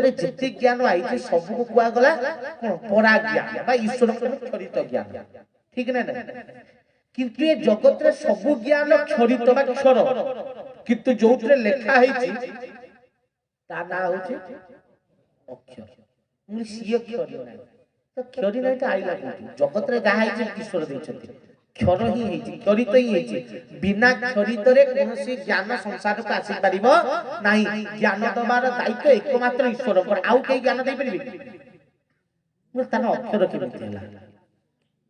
रे जिते ज्ञान आई सब को कुआ गला कोन परा ज्ञान बा ईश्वर क्षरित ज्ञान ठीक ना ना किंतु ये जगत रे सब ज्ञान क्षरित बा क्षर किंतु जोतरे लेखा है ता ना होचे अक्षर मुनि सिय क्षर ना तो क्षरी ना आइला जगत रे जहा है ईश्वर दैछथि क्षर ही है क्षरित ही है बिना क्षरित रे कोनोसी ज्ञान संसार को आसी परिबो नाही ज्ञान दबार दायित्व एकमात्र ईश्वर पर आउ के ज्ञान दे परिबे मु तन अक्षर केमिति हला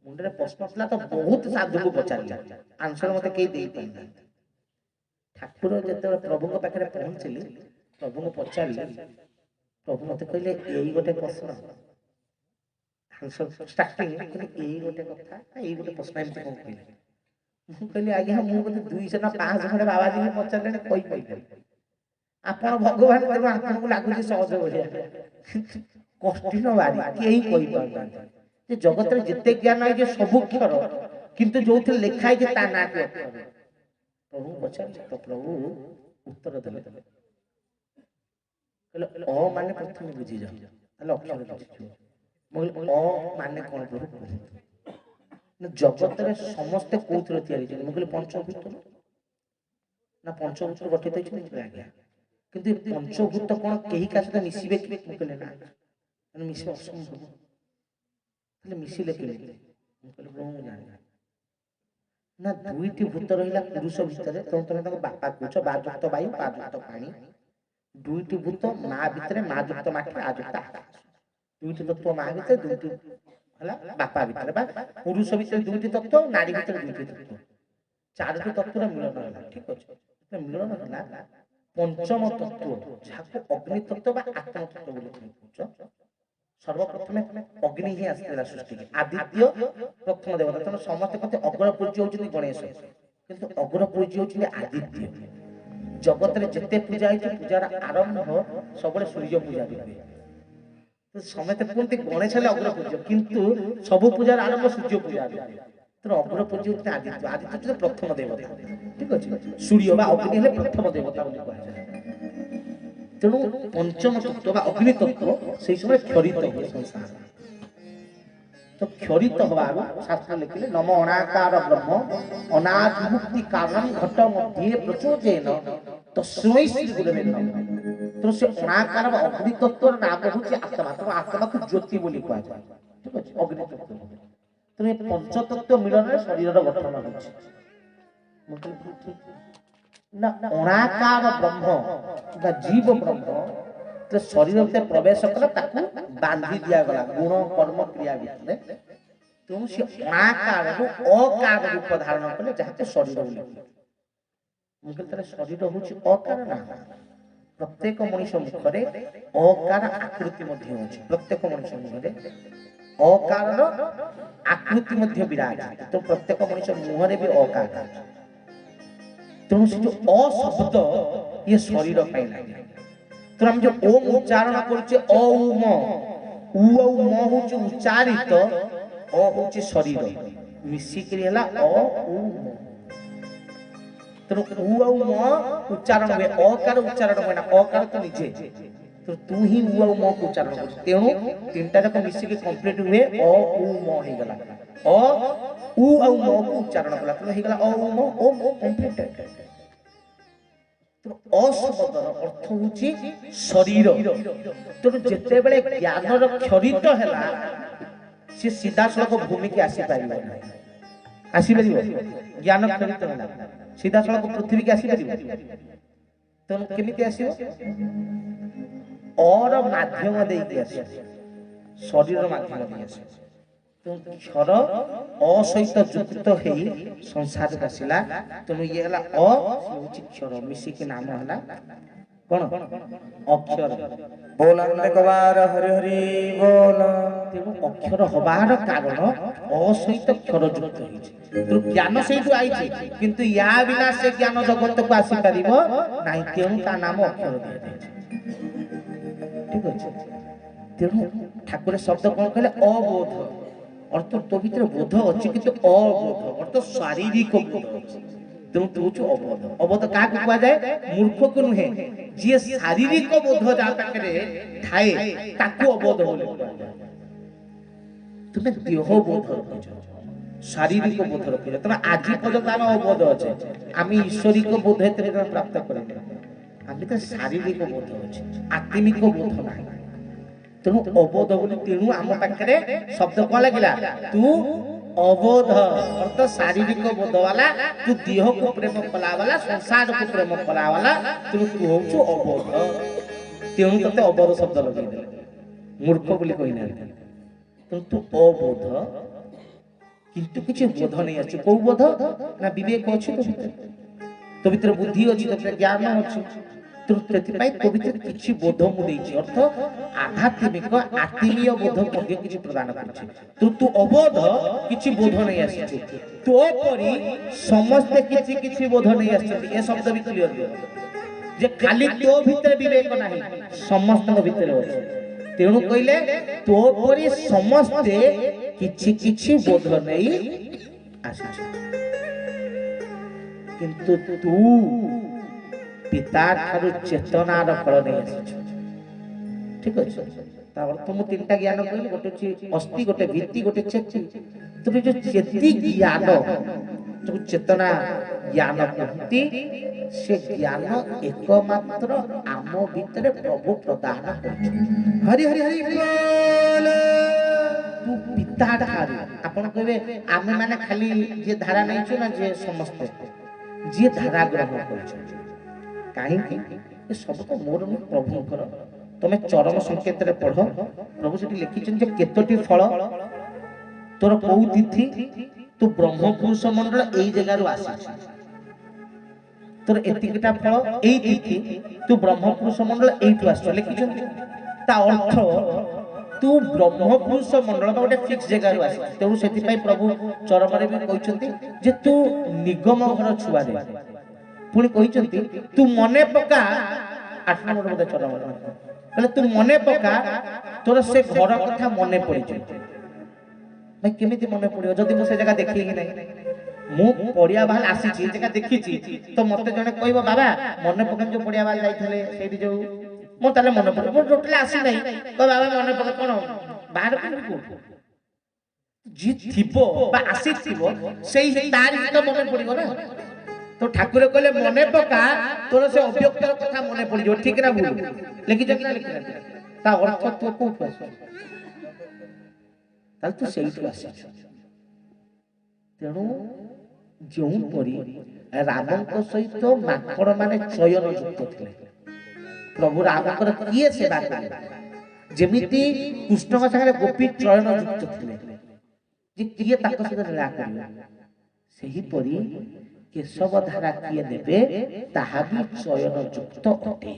मुंडरे प्रश्न थला तो बहुत साधु को पचारला आंसर मते के देई पइना ठाकुर जते प्रभु को पाखरे पहुंचली प्रभु को पचारली प्रभु मते कहले एई गोटे प्रश्न आंसर स्टार्टिंग एई गोटे कथा एई गोटे प्रश्न एमते कोन कहले मु कहले आज्ञा मु मते 200 ना 500 खडे बाबाजी को पचारले कोई कहले आपण भगवान देव आपन को लागु सहज बढ़िया कष्टिन बारी केही कोई पारना जे जगत रे जिते ज्ञान है जे सब क्षर किंतु जोथे लिखा है जे ता ना के प्रभु पचार तो प्रभु उत्तर देले कहले ओ माने प्रथम बुझी जाओ हलो अक्षर बुझी मोल ओ माने कोन प्रभु न जगत रे समस्त कोथरे तयारी छै मोल पंचभूत ना पंचभूत गठित छै आज्ञा किंतु पंचभूत कोन केही का सहित मिसिबे कि कहले ना माने मिसिबे असंभव कहले मिसिले के कहले प्रभु जाने ना दुईटी भूत रहिला पुरुष भितरे तो तने ताको बापा कुछ बाजुक्त वायु बाजुक्त पानी दुईटी भूत मा भितरे माजुक्त माटी आजुक्त आकाश दुईटी तत्व मा भितरे दुईटी हला बापा भितरे बा पुरुष भितरे दुईटी तत्व नारी भितरे दुईटी तत्व चारोटी तत्वर मिलन होला ठीक अछि मिलन होला पंचम तत्व जाको अग्नि तत्व बा आत्म तत्व बोली कहउछ सर्वप्रथम अग्नि ही आस्तेला सृष्टि के आदित्य प्रथम देवता तने समस्त कहते अग्र पूज्य होचि गणेश किंतु अग्र पूज्य होचि आदित्य जगत रे जते पूजा है पूजार आरंभ सबले सूर्य पूजा दिबे तो समेत कोनते गणेश ले अग्र पूज्य किंतु सब पूजार आरंभ सूर्य पूजा तो अग्र पूज्य होचि आदित्य आदित्य प्रथम देवता ठीक अछि सूर्य बा अग्नि ले प्रथम देवता बोली कहै तेणु पंचम तत्व बा अग्नि तत्व से समय क्षरित हो संसार तो क्षरित हबार शास्त्र लिखिले नमो अनाकार ब्रह्म अनादि मुक्ति कारण घट मध्ये प्रचोदेन तस्मै श्री गुरुवे नमः तो से अनाकार अग्नि तत्व नाम होची आत्मा तो आत्मा को ज्योति बोली कहै छै ठीक अछि अग्नि तत्व तो ये पंच तत्व मिलन रे शरीर रो गठन होछि मतलब ठीक ना अनाकार ब्रह्म बा जीव ब्रह्म तो शरीर में प्रवेश कला ताकू बांधी दिया गला गुण कर्म क्रिया भितरे तुम से अनाकार को अकार रूप धारण कले जहाते शरीर बोली मुके तरे शरीर होची अकार ना प्रत्येक मनुष्य मुखरे अकार आकृति मध्ये होची प्रत्येक मनुष्य मुखरे अकार रो आकृति मध्ये विराज तो प्रत्येक मनुष्य मुहरे भी अकार है तेणु से जो अ शब्द ये शरीर पाई लागे तो हम जो ओम उच्चारण करछे अ उ म उ औ म होचे उच्चारित अ होचे शरीर मिसी के हला अ उ म तेणु उ औ म उच्चारण हुए अकार उच्चारण हुए ना अकार तो निजे तो तू ही उ औ म को उच्चारण कर तेणु तीनटा जक मिसी के कंप्लीट हुए अ उ म हे गला अ उ औ म को उच्चारण कला तो हे गला अ उ म ओम कंप्लीट तो अशब्दर अर्थ होची शरीर तो जेते बेले ज्ञान रो क्षरित हैला से सीधा सड़क भूमि के आसी पारिबो आसी परिबो ज्ञान क्षरित हैला सीधा सड़क पृथ्वी के आसी परिबो तो केमिति आसीबो और माध्यम दे के आसी शरीर माध्यम दे आसी तो क्षर असहित युक्त हेई संसार बसिला तेणु ये हला अ होची क्षर मिसी के नाम हला कोन अक्षर बोलन एक बार हरि हरि बोल तेणु अक्षर हबार कारण असहित क्षर युक्त हेई तो ज्ञान से जो आइछि किंतु या बिना से ज्ञान जगत को आसी परिबो नाही तेणु ता नाम अक्षर दिया जाय ठीक अछि तेणु ठाकुर शब्द कोन कहले अबोध अर्थ तो भीतर बोध अछि किंतु अबोध अर्थ शारीरिक बोध तेणु तू छु अबोध अबोध का कहवा जाय मूर्ख को नुहे ଯିଏ ଶାରୀରିକ ବୋଧ ଯାହା ପାଖରେ ଥାଏ ତାକୁ ଅବୋଧ ବୋଲି କୁହାଯାଏ। ତୁମେ ଦେହ ବୋଧ ରଖୁଛ, ଶାରୀରିକ ବୋଧ ରଖୁଛ, ତମେ ଆଜି ପର୍ଯ୍ୟନ୍ତ ଆମେ ଅବୋଧ ଅଛେ, ଆମେ ଈଶ୍ୱରିକ ବୋଧ ଏଥିରେ ପ୍ରାପ୍ତ କରିନି, ଆମେ ତ ଶାରୀରିକ ବୋଧ ଅଛି, ଆତ୍ମିକ ବୋଧ ନାହିଁ। ତେଣୁ ଅବୋଧ ବୋଲି, ତେଣୁ ଆମ ପାଖରେ ଶବ୍ଦ କଣ ଲାଗିଲା? ତୁ ଅବୋଧ ଅର୍ଥ ଶାରୀରିକ ବୋଧ ବାଲା, ତୁ ଦେହକୁ ପ୍ରେମ କଲା ବାଲା, ସଂସାରକୁ ପ୍ରେମ କଲା ବାଲା, ତେଣୁ ତୁ ହଉଛୁ ଅବୋଧ। ତେଣୁ ତତେ ଅବୋଧ ଶବ୍ଦ ଲଗେଇଦେଲେ, ମୂର୍ଖ ବୋଲି କହିନାହାନ୍ତି। ତେଣୁ ତୁ ଅବୋଧ, କିନ୍ତୁ କିଛି ବୋଧ ନେଇ ଆସିଛୁ। କୋଉ ବୋଧ? ନା ବିବେକ ଅଛି ତୋ ଭିତରେ, ବୁଦ୍ଧି ଅଛି, ତୋ ଭିତରେ ଜ୍ଞାନ ଅଛି, ସେଥିପାଇଁ ତୋ ଭିତରେ କିଛି ବୋଧ ମୁଁ ଦେଇଛି, ଅର୍ଥ ଆଧ୍ୟାତ୍ମିକ ଆତ୍ମୀୟ ବୋଧ ମଧ୍ୟ କିଛି ପ୍ରଦାନ କରୁଛି। ତୁ ଅବୋଧ, କିଛି ବୋଧ ନେଇ ଆସିଛୁ। ତୋ ପରି ସମସ୍ତେ କିଛି କିଛି ବୋଧ ନେଇ ଆସିଛନ୍ତି। ଏ ଶବ୍ଦ ବି କ୍ଲିୟର ଯେ ଖାଲି ତୋ ଭିତରେ ବିବେକ ନାହିଁ, ସମସ୍ତଙ୍କ ଭିତରେ ଅଛି। ତେଣୁ କହିଲେ ତୋ ପରି ସମସ୍ତେ କିଛି କିଛି ବୋଧ ନେଇ ଆସିଛୁ, କିନ୍ତୁ ତୁ ପିତା ଠାରୁ ଚେତନାର ଫଳ ନେଇ ଆସିଛୁ। ଠିକ ଅଛି, ତା ଅର୍ଥ ମୁଁ ତିନିଟା ଜ୍ଞାନ କହିଲି, ଗୋଟେ ଅଛି ଅସ୍ତି, ଗୋଟେ ଭିତ୍ତି, ଗୋଟେ ଚେତି। ତୁମେ ଯୋଉ ଚେତି ଜ୍ଞାନ, ଯୋଉ ଚେତନା ଜ୍ଞାନ କୁହନ୍ତି, ସେ ଜ୍ଞାନ ଏକମାତ୍ର ଆମ ଭିତରେ ପ୍ରଭୁ ପ୍ରଦାନ କରୁଛନ୍ତି। ହରି ହରି ହରି ବୋଲ। ତୁ ପିତା ଠାରୁ, ଆପଣ କହିବେ ଆମେ ମାନେ ଖାଲି ଯିଏ ଧାରା ନେଇଛୁ ନା ଯିଏ ସମସ୍ତେ? ଯିଏ ଧାରା ଗ୍ରହଣ କରୁଛନ୍ତି। କାହିଁକି? ଏ ସବୁ ତ ମୋର ନୁହେଁ, ପ୍ରଭୁଙ୍କର। ତମେ ଚରମ ସଂକେତରେ ପଢ, ପ୍ରଭୁ ସେଠି ଲେଖିଛନ୍ତି ଯେ କେତୋଟି ଫଳ, ତୋର କୋଉ ତିଥି, ତୁ ବ୍ରହ୍ମ ପୁରୁଷ ମଣ୍ଡଳ ଏଇ ଜାଗାରୁ ଆସିଛୁ, ତୋର ଏତିକିଟା ଫଳ, ଏଇ ତିଥି, ତୁ ବ୍ରହ୍ମ ପୁରୁଷ ମଣ୍ଡଳ ଏଇଠୁ ଆସିଛୁ ଲେଖିଛନ୍ତି। ତା ଅର୍ଥ ତୁ ବ୍ରହ୍ମ ପୁରୁଷ ମଣ୍ଡଳ ଗୋଟେ ଫିକ୍ସ ଜାଗାରୁ ଆସିଛୁ। ତେଣୁ ସେଥିପାଇଁ ପ୍ରଭୁ ଚରମରେ ବି କହିଛନ୍ତି ଯେ ତୁ ନିଗମ ଘର ଛୁଆରେ, ପୁଣି କହିଛନ୍ତି ତୁ ମନେ ପକା, 8 ନମ୍ବର ବୋଧେ ଚରମରେ କହିଲେ ତୁ ମନେ ପକା, ତୋର ସେ ଘର କଥା ମନେ ପଡିଯିବ। ଭାଇ କେମିତି ମନେ ପଡିବ ଯଦି ମୁଁ ସେ ଜାଗା ଦେଖିକି ନାହିଁ? ମୁଁ ପଡିଆ ବାହାଲ ଆସିଛି, ଜାଗା ଦେଖିଛି, ତ ମତେ ଜଣେ କହିବ ବାବା ମନେ ପକେଇ ଯୋଉ ପଡିଆ ବାହାଲ ଯାଇଥିଲେ ସେଇଠି ଯୋଉ, ମୁଁ ତାହେଲେ ମନେ ପଡେ, ମୁଁ ଟୋଟାଲି ଆସି ନାହିଁ, ବାବା ମନେ ପକେ କଣ ବାହାର କୋଉଠୁ ଯିଏ ଥିବ ବା ଆସିଥିବ ସେଇ ତାରି ତ ମନେ ପଡିବ ନା। ତ ଠାକୁର କହିଲେ ମନେ ପକା, ତୋର ସେ ଅବ୍ୟକ୍ତର କଥା ମନେ ପଡିଯିବ। ଠିକ ନା ଭୁଲ? ଲେଖିଛନ୍ତି ନା ଲେଖିନାହାନ୍ତି? ତା ଅର୍ଥ ତୁ କୋଉଠୁ ଆସିଛୁ? ତାହେଲେ ତୁ ସେଇଠୁ ଆସିଛୁ। ତେଣୁ ଯେଉଁପରି ରାମଙ୍କ ସହିତ ମାଙ୍କଡ ମାନେ ଚୟନ ଯୁକ୍ତ ଥିଲେ, ପ୍ରଭୁ ରାମଙ୍କର କିଏ ସେବା କଲେ, ଯେମିତି କୃଷ୍ଣଙ୍କ ସାଙ୍ଗରେ ଗୋପୀ ଚୟନ ଯୁକ୍ତ ଥିଲେ ଯେ କିଏ ତାଙ୍କ ସହିତ ଲୀଳା କରିବେ, ସେହିପରି କେଶବ ଧାରା କିଏ ନେବେ ତାହା ବି ଚୟନ ଯୁକ୍ତ ଅଟେ।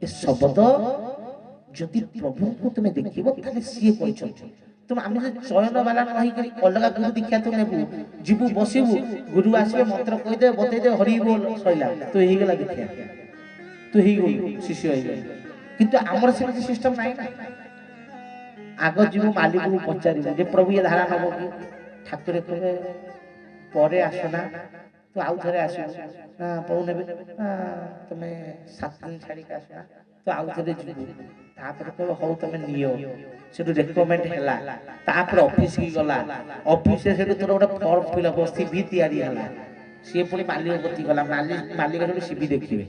ଏ ଶବ୍ଦ ଯଦି ପ୍ରଭୁଙ୍କୁ ତୁମେ ଦେଖିବ ତାହେଲେ ସିଏ କହିଛନ୍ତି। ତେଣୁ ଆମେ ଯଦି ଚୟନ ବାଲା ନ ହେଇକି ଅଲଗା ଗୁରୁ ଦୀକ୍ଷା ତୁ ନେବୁ, ଯିବୁ ବସିବୁ, ଗୁରୁ ଆସିବେ ମନ୍ତ୍ର କହିଦେବେ ବତେଇଦେବେ ହରି ବୋଲ, ସଇଲା ତୁ ହେଇଗଲା ଦୀକ୍ଷା, ତୁ ହେଇଗଲୁ ଶିଷ୍ୟ ହେଇଗଲୁ। କିନ୍ତୁ ଆମର ସେମିତି ସିଷ୍ଟମ ନାହିଁ ନା। ଆଗ ଯିବୁ ମାଲିକକୁ ପଚାରିବୁ ଯେ ପ୍ରଭୁ ଏ ଧାରା ନବ କି? ଠାକୁର କହିବେ ପରେ ଆସନା, ତୁ ଆଉ ଥରେ ଆସିବୁ। ନା ପ୍ରଭୁ ନେବେ, ତମେ 7 ଦିନ ଛାଡିକି ଆସନା, ତୁ ଆଉ ଥରେ ଯିବୁ। ତାପରେ କହିବ ହଉ ତମେ ନିଅ, ସେଠୁ ରେକମେଣ୍ଡ ହେଲା, ତାପରେ ଅଫିସ କି ଗଲା, ଅଫିସରେ ସେଠୁ ତୋର ଗୋଟେ ଫର୍ମ ଫିଲଅପ ସିଭି ତିଆରି ହେଲା, ସିଏ ପୁଣି ମାଲିକ ଗତି ଗଲା, ମାଲିକ ସେଠୁ ସିଭି ଦେଖିବେ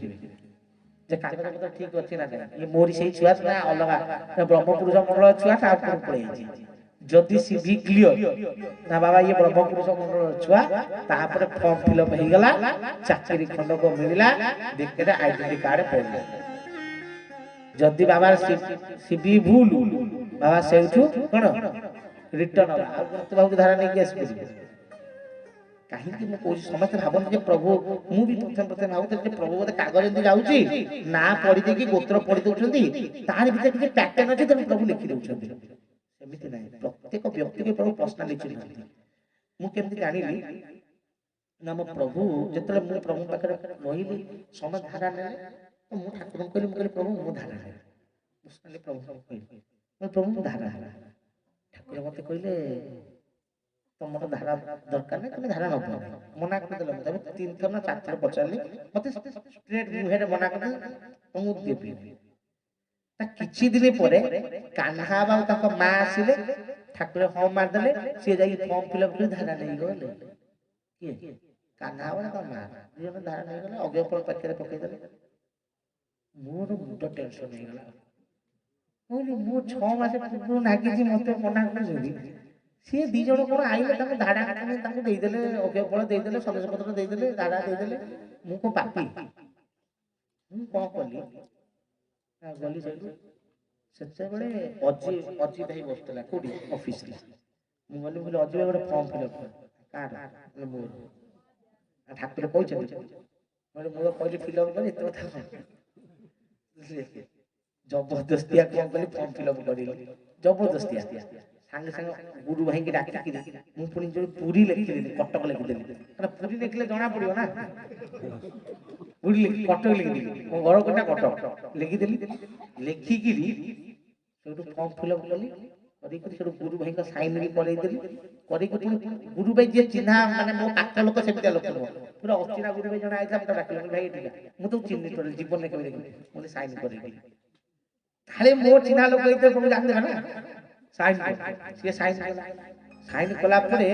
ଯେ କାଗଜପତ୍ର ଠିକ ଅଛି ନା ନାହିଁ, ଇଏ ମୋରି ସେଇ ଛୁଆ ନା ଅଲଗା ବ୍ରହ୍ମପୁରୁଷ ମଣ୍ଡଳ ଛୁଆ ତା ଉପରକୁ ପଳେଇଛି। ଯଦି ସିଭି କ୍ଲିୟର ନା ବାବା ଇଏ ବ୍ରହ୍ମପୁରୁଷ ମଣ୍ଡଳ ଛୁଆ, ତାପରେ ଫର୍ମ ଫିଲଅପ ହେଇଗଲା, ଚାକିରି ଖଣ୍ଡକ ମିଳିଲା, ବେକରେ ଆଇଡେଣ୍ଟି କାର୍ଡ ପଡିଲା। ଯଦି ବାବା ସିଭି ଭୁଲ, ବାବା ସେଇଠୁ କଣ ରିଟର୍ନ ହବା, ଆଉ ତୁ ବାବୁ ଧାରା ନେଇକି ଆସିପାରିବୁ। କାହିଁକି ମୁଁ କହୁଛି, ସମସ୍ତେ ଭାବନ୍ତି ଯେ ପ୍ରଭୁ, ମୁଁ ବି ପ୍ରଥମେ ଭାବୁଥିଲି ଯେ ପ୍ରଭୁ ବୋଧେ କାଗଜ ଏମିତି ଯାଉଛି, ନା ପଢି ଦେଇକି ଗୋତ୍ର ପଢି ଦଉଛନ୍ତି, ତାରି ଭିତରେ କିଛି ପ୍ୟାଟର୍ନ ଅଛି ତେଣୁ ପ୍ରଭୁ ଲେଖି ଦଉଛନ୍ତି। ସେମିତି ନାହିଁ, ପ୍ରତ୍ୟେକ ବ୍ୟକ୍ତିକୁ ପ୍ରଭୁ ପର୍ସନାଲି ଚିହ୍ନନ୍ତି। ମୁଁ କେମିତି ଜାଣିଲି ନା ମୋ ପ୍ରଭୁ ଯେତେବେଳେ ମୁଁ ପ୍ରଭୁ ପାଖରେ ରହିଲି, ସମୟ ଧାରା ନେଲେ, ତ ମୁଁ ଠାକୁରଙ୍କୁ କହିଲି, ମୁଁ କହିଲି ପ୍ରଭୁ ମୁଁ ଧାରା ନେବି, ପ୍ରଭୁ କହିଲି ପ୍ରଭୁ ମୁଁ ଧାରା ହେଲା। ଠାକୁର ମତେ କହିଲେ ତମର ଧାରା ଦରକାର ନାହିଁ, ତମେ ଧାରା ନବ। ମନା କରିଦେଲେ ମତେ। 3 ଥର ନା 4 ଥର ପଚାରିଲି, ମତେ ଷ୍ଟ୍ରେଟ୍ ମୁହଁରେ ମନା କରିଦେଲେ ମୁଁ ଦେବି। ତା କିଛି ଦିନ ପରେ କାହ୍ନା ବାବୁ ତାଙ୍କ ମା ଆସିଲେ, ଠାକୁର ହଁ ମାରିଦେଲେ, ସିଏ ଯାଇକି ଫର୍ମ ଫିଲଅପ୍ କରି ଧାରା ନେଇଗଲେ। କିଏ? କାହ୍ନା ବାବୁ ତାଙ୍କ ମା ଦି ଜଣ ଧାରା ନେଇଗଲେ, ଅଜ୍ଞାପନ ପାଖରେ ପକେଇଦେଲେ। ମୋର ମୁଣ୍ଡ ଟେନସନ୍ ହେଇଗଲା। ମୁଁ 6 ମାସ ପୂର୍ବରୁ ନାଗିଛି, ମତେ ମନା କରୁଛନ୍ତି। ସିଏ ଦି ଜଣ କଣ ଆଇଲେ, ତାଙ୍କୁ ଧାରା ତାଙ୍କୁ ଦେଇଦେଲେ, ଅଜ୍ଞାପନ ଦେଇଦେଲେ, ସଦସ୍ୟ ପତ୍ର ଦେଇଦେଲେ, ଧାରା ଦେଇଦେଲେ। ମୁଁ କଣ ପାପି? ମୁଁ କଣ କଲି? ଗଲି ସେଇଠୁ। ସେତେବେଳେ ଅଜି ଭାଇ ବସିଥିଲା କୋଉଠି ଅଫିସରେ। ମୁଁ ଗଲି, ମୁଁ କହିଲି ଅଜି ଭାଇ ଗୋଟେ ଫର୍ମ ଫିଲଅପ୍ କର। କାହାର? ମୋର। ଠାକୁର କହିଛନ୍ତି? ମୁଁ କହିଲି ଫିଲଅପ୍ କରି ଏତେ କଥା କଣ? ଜବରଦସ୍ତିଆ କଣ କଲି, ଫର୍ମ ଫିଲଅପ୍ କରିଲି। ଜବରଦସ୍ତିଆ ସାଙ୍ଗେ ସାଙ୍ଗେ ଗୁରୁ ଭାଇକି ଡାକିକିରି ମୁଁ ପୁଣି ଯୋଉ ପୁରୀ ଲେଖିଦେଲି, କଟକ ଲେଖିଦେଲି। କାରଣ ପୁରୀ ଲେଖିଲେ ଜଣା ପଡିବ ନା। ପୁରୀ ଲେଖି କଟକ ଲେଖିଦେଲି, ମୋ ଘର କୋଉଟା କଟକ ଲେଖିଦେଲି। ଲେଖିକିରି ସେଇଠୁ ଫର୍ମ ଫିଲଅପ୍ କଲି। କରିକିରି ସେଠୁ ଗୁରୁ ଭାଇଙ୍କ ସାଇନ୍ ବି କରେଇଦେଲି। କରିକି ପୁଣି ଗୁରୁ ଭାଇ ଯିଏ ଚିହ୍ନା, ମାନେ ମୋ ପାଖ ଲୋକ, ସେମିତିଆ ଲୋକ ନୁହଁ। ପୁରା ଅଚିହ୍ନା ଗୁରୁ ଭାଇ ଜଣେ ଆଇଥିଲା, ମତେ ଡାକିଲେ, ଭାଇ ଏଠିକା। ମୁଁ ତ ଚିହ୍ନି ଟୋଟାଲି ଜୀବନରେ କେବେ ଦେଖିନି। ମୁଁ ସାଇନ୍ କରେଇଲି। ଖାଲି ମୋ ଚିହ୍ନା ଲୋକ ହେଇଥିଲେ ସବୁ ଜାଣିଦେବେ ନା। ସାଇନ୍ ସିଏ ସାଇନ୍ କଲା। ସାଇନ୍ କଲା ପରେ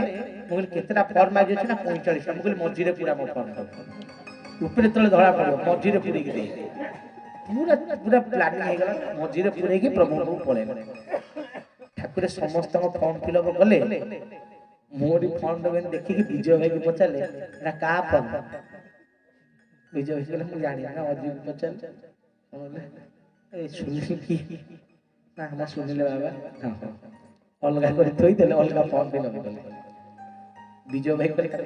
ମୁଁ କହିଲି କେତେଟା ଫର୍ମ ଆଜି ଅଛି ନା 45ଟା। ମୁଁ କହିଲି ମଝିରେ ପୁରା ମୋ ଫର୍ମ ଉପରେ ତଳେ ଧରା ପଡିବ, ମଝିରେ ପୁରେଇକି ଦେଇ ପୁରା ପୁରା ପ୍ଲାନିଂ ହେଇଗଲା। ମଝିରେ ପୁରେଇକି ପ୍ରଭୁଙ୍କୁ ପଳେଇଲେ। ଠାକୁର ସମସ୍ତଙ୍କ ଫର୍ମ ଫିଲଅପ୍ କଲେ। ମୋରି ଫର୍ମ ଦେଖିକି ବିଜୟ ଭାଇକି ପଚାରିଲେ, ଏଟା କାହା ଫର୍ମ? ବିଜୟ ଭାଇ କହିଲେ, ମୁଁ ଜାଣିନି ନା। ଅଜିତ୍ ପଚାରିଲେ, ସୁନିଲ କି? ନା ଆମ ସୁନିଲ ବାବା। ଅଲଗା କରି ଥୋଇଦେଲେ, ଅଲଗା ଫର୍ମ ଫିଲଅପ୍ କଲେ। ବିଜୟ ଭାଇ କହିଲେ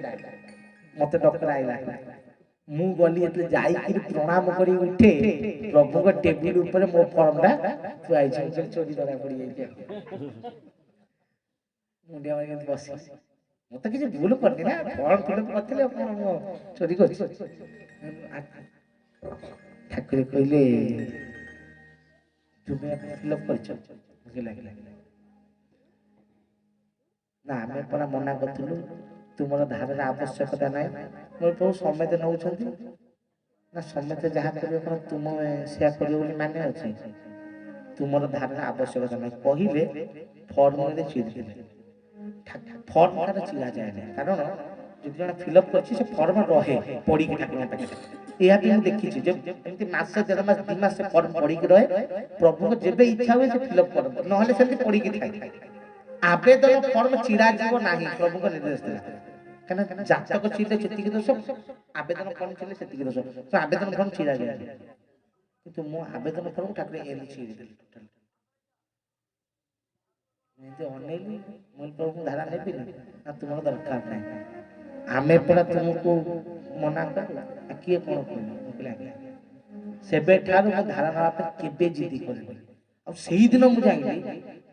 ମତେ ଡକ୍ଟର ଆଇଲା। ମୁଁ ଗଲି, ଯେତେବେଳେ ଯାଇକିରି ପ୍ରଣାମ କରି ଉଠେ, ପ୍ରଭୁଙ୍କ ଟେବୁଲ ଉପରେ ମୋ ଫର୍ମଟା ଥୁଆ ହେଇଛି। ଚୋରି ଧରା ପଡିଯାଇଛି। ମୁଣ୍ଡିଆ ମାରିକି ବସି, ମୁଁ ତ କିଛି ଭୁଲ କରିନି ନା, ଫର୍ମ ଫିଲଅପ୍ କରିଥିଲି, କଣ ମୁଁ ଚୋରି କରିଛି? ଠାକୁର କହିଲେ, ତୁମେ ଫିଲଅପ୍ କରିଛ? ନା, ଆମେ ପରା ମନା କରିଥିଲୁ, ତୁମର ଧାରାର ଆବଶ୍ୟକତା ନାହିଁ। ମୋର ପ୍ରଭୁ ସମେତ ନଉଛନ୍ତି ନା, ସମେତ ଯାହା କରିବେ କଣ ତୁମେ ସେୟା କରିବ ବୋଲି ମାନେ ଅଛି? ତୁମର ଧାରାର ଆବଶ୍ୟକତା ନାହିଁ କହିଲେ ଫର୍ମରେ ଚିରିଦେଲେ। ଫର୍ମଟାରେ ଚିରା ଯାଏ ନାହିଁ, କାରଣ ଯଦି ଜଣେ ଫିଲଅପ୍ କରିଛି, ସେ ଫର୍ମ ରହେ ପଡିକି ଠାକୁରଙ୍କ ପାଖରେ। ଏହା ବି ମୁଁ ଦେଖିଛି, ଯେ ଏମିତି ମାସେ 1.5 ମାସ 2 ମାସ ସେ ଫର୍ମ ପଡିକି ରହେ। ପ୍ରଭୁଙ୍କ ଯେବେ ଇଚ୍ଛା ହୁଏ ସେ ଫିଲଅପ୍ କରନ୍ତି, ନହେଲେ ସେମିତି ପଡିକି ଥାଏ। ଆବେଦନ ଫର୍ମ ଚିରା ଯିବ ନାହିଁ, ପ୍ରଭୁଙ୍କ ନିର୍ଦ୍ଦେଶ ଥିଲା। କାରଣ ଜାତକ ଚିରିଲେ ଯେତିକି ଦୋଷ, ଆବେଦନ ଫର୍ମ ଚିରିଲେ ସେତିକି ଦୋଷ। ତ ଆବେଦନ ଫର୍ମ ଚିରା ଯାଏ। କିନ୍ତୁ ମୋ ଆବେଦନ ଫର୍ମ ଠାକୁର ଏମିତି ଚିରିଦେଲେ। ଏମିତି ଅନେଇଲି, ମୁଁ ପ୍ରଭୁ ଧାରା ନେବିନି ନା, ତୁମର ଦରକାର ନାହିଁ। ଆମେ ପରା ତୁମକୁ ମନା କଲୁ, କିଏ କଣ କହିଲା? ସେବେଠାରୁ ମୁଁ ଧାରା ନେବା ପାଇଁ କେବେ ଜିଦି କରିନି। ଆଉ ସେଇଦିନ ମୁଁ ଜାଣିଲି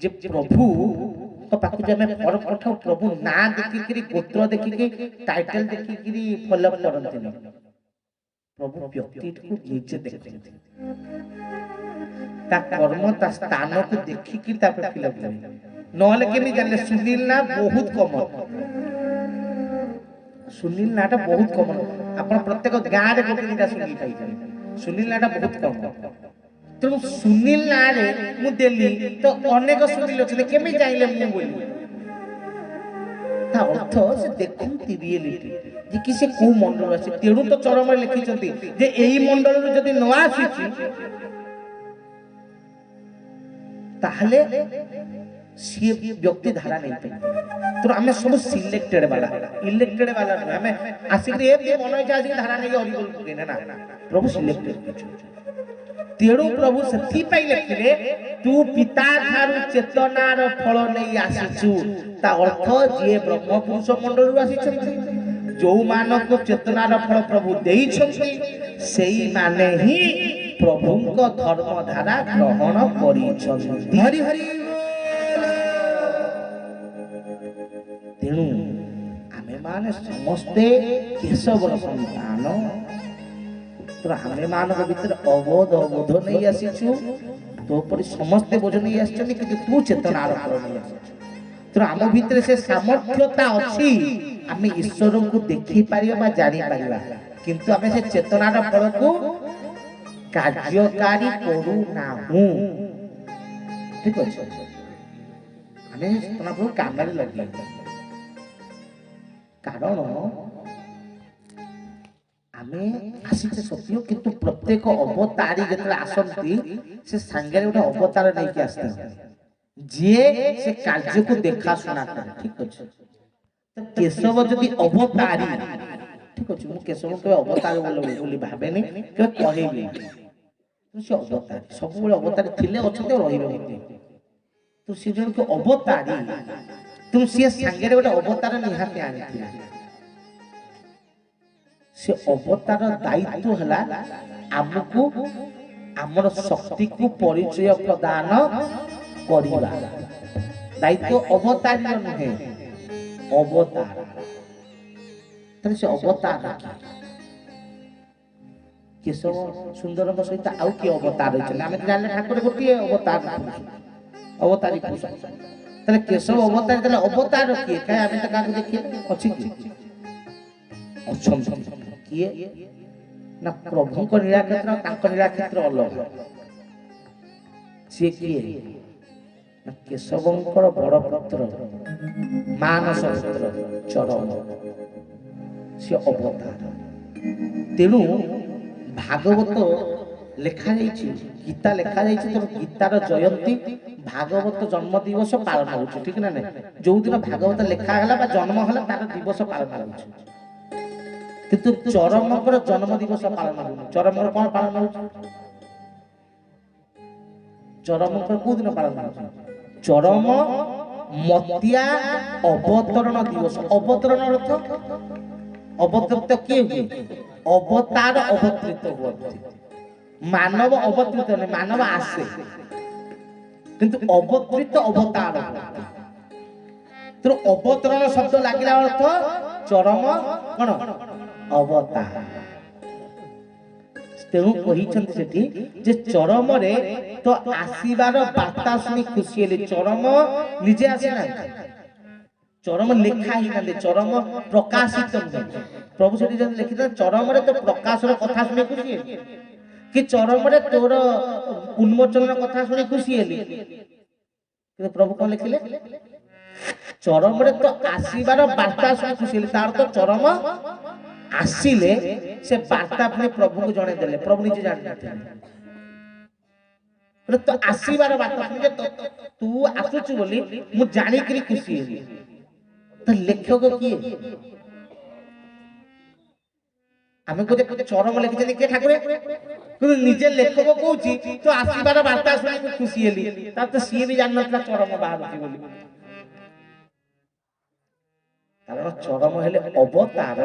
ଯେ ପ୍ରଭୁଙ୍କ ପାଖକୁ ଆମେ ଫର୍ମ ପଠାଉ, ପ୍ରଭୁ ନାଁ ଦେଖିକିରି, ଗୋତ୍ର ଦେଖିକି, ଟାଇଟେଲ ଦେଖିକିରି ଫଲୋଅପ୍ କରନ୍ତିନି। ପ୍ରଭୁ ବ୍ୟକ୍ତିକୁ ନିଜେ ଦେଖନ୍ତି, ତା କର୍ମ, ତା ସ୍ଥାନକୁ ଦେଖିକି ତାପରେ ଫିଲଅପ୍ କରିବେ। ନହେଲେ କେମିତି ଜାଣିଲେ? ସୁନିଲ ନା ବହୁତ କମନ। ସୁନିଲ ନାଁଟା ବହୁତ କମନ। ଆପଣ ପ୍ରତ୍ୟେକ ଗାଁରେ ଗୋଟେ ଦିଟା ସୁନିଲ ପାଇଯିବେ। ସୁନିଲ ନାଁଟା ବହୁତ କମନ। ତେଣୁ ସୁନିଲ ନାଁରେ ମୁଁ ଦେଲି, ତ ଅନେକ ସୁନିଲ ଅଛନ୍ତି, କେମିତି ଜାଣିଲେ ମୁଁ ବୋଲି? ତା ଅର୍ଥ ସେ ଦେଖନ୍ତି ରିଏଲିଟି, ଯେ କି ସେ କୋଉ ମଣ୍ଡଳରୁ ଆସିଛି। ତେଣୁ ତ ଚରମରେ ଲେଖିଛନ୍ତି ଯେ ଏଇ ମଣ୍ଡଳରୁ ଯଦି ନ ଆସିଛି, ତାହେଲେ ସିଏ ବ୍ୟକ୍ତି ଧାରା ନେଇପାରିବ। ତେଣୁ ଆମେ ସବୁ ସିଲେକ୍ଟେଡ ବାଲା, ଇଲେକ୍ଟେଡ ବାଲା ନୁହେଁ। ଆମେ ଆସିକି ଏମିତି ମନ ଇଚ୍ଛା ଆସିକି ଧାରା ନେଇକି ହରିବୋଲ ପକେଇନେ ନା, ପ୍ରଭୁ ସିଲେକ୍ଟେଡ କରିଛନ୍ତି। ତେଣୁ ପ୍ରଭୁ ସେଥିପାଇଁ ଲେଖିଲେ, ତୁ ପିତା ଠାରୁ ଚେତନାର ଫଳ ନେଇ ଆସିଛୁ। ତା ଅର୍ଥ ଯିଏ ବ୍ରହ୍ମ ପୁରୁଷ ମଣ୍ଡଳରୁ ଆସିଛନ୍ତି, ଯୋଉମାନଙ୍କୁ ଚେତନାର ଫଳ ପ୍ରଭୁ ଦେଇଛନ୍ତି, ସେଇମାନେ ହିଁ ପ୍ରଭୁଙ୍କ ଧର୍ମ ଧାରା ଗ୍ରହଣ କରିଛନ୍ତି। ହରି ହରି। ତେଣୁ ଆମେ ମାନେ ସମସ୍ତେ କେଶବର ସନ୍ତାନ। ଆମେ ମାନଙ୍କ ଭିତରେ ଅବୋଧ ଅବୋଧ ନେଇ ଆସିଛୁ। ତୋ ପରି ସମସ୍ତେ ବୋଝ ନେଇ ଆସିଛନ୍ତି, କିନ୍ତୁ ତୁ ଚେତନାର ଫଳ ନେଇ ଆସିଛୁ। तो आम भितर से सामर्थ्यता अच्छी आम ईश्वर को देखी पारिबा जानी पारिबा किंतु आम से चेतनार फल को कार्यकारी करू नाहु ठीक अछि आम चेतना फल काम लगे कारण आमे आसीचे सत्य किंतु प्रत्येक अवतारी जतले आसंती से संगे गोटे अवतार नहीं के आस्ते जे से कार्य को देखा सुना करे ठीक अछि तो केशव जदि अवतारी ठीक अछि मु केशव के अवतार बोली भाबेनी के कहैबी तो से अवतारी सब बेले अवतारी थिले अछते रहिबे मते तो से जन को अवतारी तुम से संगे गोटे अवतार निहाते आनिथिला से अवतार दायित्व हला आमको आमर शक्ति को परिचय प्रदान करिबा दायित्व अवतार नुहे अवतार तने से अवतार केशव सुंदर सहित आउ कि अवतार होइछन आमे जानले ठाकुर गोटी अवतार अवतारी पुरुष तने केशव अवतार तने अवतार किए काहे आमे त काको देखिए अछि कि अच्छा किए ना प्रभु को लीला क्षेत्र तांको लीला क्षेत्र अलग से किए ना केशवंकर बड़ पुत्र मानस पुत्र चरम से अवतार तेणु भागवत लेखा जाइछि गीता लेखा जाइछि तो गीतार जयंती भागवत जन्म दिवस पालन होछि ठीक ना नै जो दिन भागवत लेखा हला बा जन्म हला तार दिवस पालन होछि किंतु चरमकर जन्म दिवस पालन हो चरमकर कौन पालन हो चरमकर को दिन पालन हो चरम मतिया अवतरण दिवस अवतरण अर्थ अवतरित किए हुए अवतार अवतरित हुए मानव अवतरित नहीं मानव आसे किंतु अवतरित अवतार तो अवतरण शब्द लागिला अर्थ चरम कौन अवतार तेणु कहिछन्ति सेठी जे चरम रे तो आसीबार बार्ता सुनी खुशी हेले चरम निजे आसे ना चरम लेखा ही ना चरम प्रकाशित नहीं प्रभु सेठी जन लिखिता चरम रे तो प्रकाशर कथा सुनी खुशी हेले कि चरम रे तोर उन्मोचन कथा सुनी खुशी हेले कि प्रभु कोन लिखिले चरम रे तो आसीबार बार्ता सुनी खुशी हेले तार तो चरम आसिले से वार्ता अपने प्रभु को जणे देले प्रभु निजे जानि तो आसीबार बार्ता सुनि तो तू आसुछु बोली मु जानि करी खुशी हेली तो लेखक किए आमे को चरम लिखि जने के ठाकुर कि निजे लेखक कहूची तो आसीबार बार्ता सुनि खुशी हेली ता तो सीए भी जान नथला चरम बाहर बोली कारण चरम हेले अवतार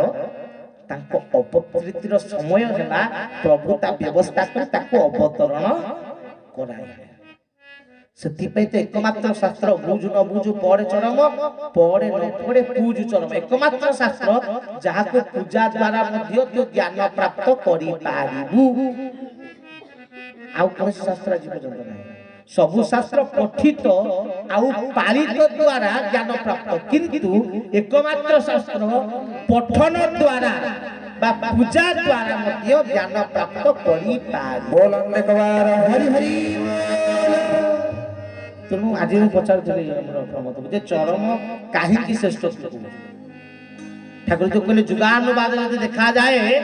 तांको अपकृतिर समय हैला प्रभु ता व्यवस्था कर ताको अवतरण कराय सेति पय तो एकमात्र शास्त्र बुझ न बुझ पड़े चरम पड़े न पड़े पूज चरम एकमात्र शास्त्र जहा को पूजा द्वारा मध्य तो ज्ञान प्राप्त करि पारिबु आउ कोन शास्त्र जीव जंत नाही सबु शास्त्र पठित आउ पालित द्वारा ज्ञान प्राप्त किंतु एकमात्र शास्त्र पठन द्वारा बा पूजा द्वारा मध्य ज्ञान प्राप्त करि पारि बोल अनेक बार हरि हरि तेणु आज मैं पचारुଥିଲି हमर प्रमोद जे चरम काहे की श्रेष्ठ ठाकुर जो कहले जुगानुवाद यदि देखा जाए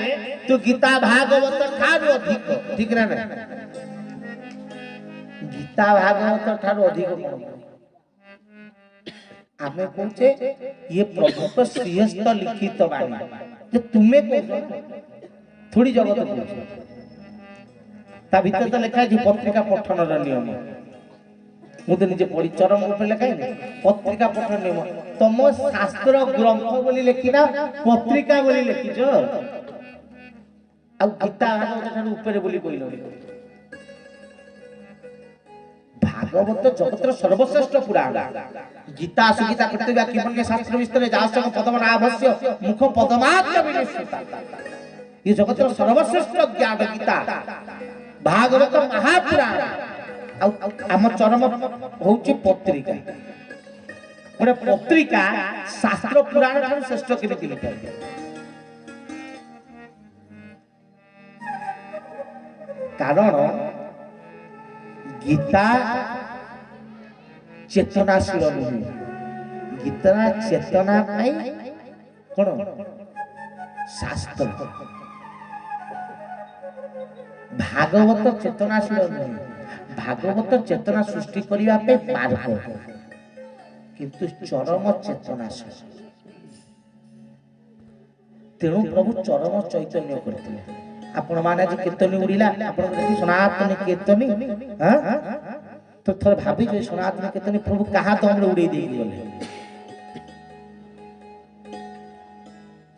तो गीता भागवत ठाकुर अधिक ठीक ना गीता भागवत ठाकुर अधिक आमे कहचे ये प्रभु को श्रेष्ठ लिखित वाणी जे तुमे को थोड़ी जगत कहचे ता भीतर तो लिखा है पत्रिका पठन र नियम मुझे निजे पढ़ी चरम ऊपर लिखा है पत्रिका पठन नियम तुम शास्त्र ग्रंथ बोली लिखिना पत्रिका बोली लिखिछ आ गीता भागवत ठाकुर ऊपर बोली कहलो भागवत जगतर सर्वश्रेष्ठ पुराण गीता सुगीता पृथ्वी किमन के शास्त्र विस्तार जासक पदम आवश्य मुख पदमात्र विनिश्चिता ये जगतर सर्वश्रेष्ठ ज्ञान गीता भागवत महापुराण आम चरम होची पत्रिका गोटे पत्रिका शास्त्र पुराण ठार श्रेष्ठ केमिति लिखा कारण गीता चेतनाशील नुहे गीता चेतना कौन शास्त्र भागवत चेतनाशील नुहे भागवत चेतना सृष्टि करने मार्ग किंतु चरम चेतनाशील तेणु प्रभु चरम चैतन्य करते आपण माने आज कीर्तनी उड़ीला आपण देखि सनातन कीर्तनी हां तो थोड़ा भाभी जे सनातन कीर्तनी प्रभु कहा तो हमरे उड़े दे गले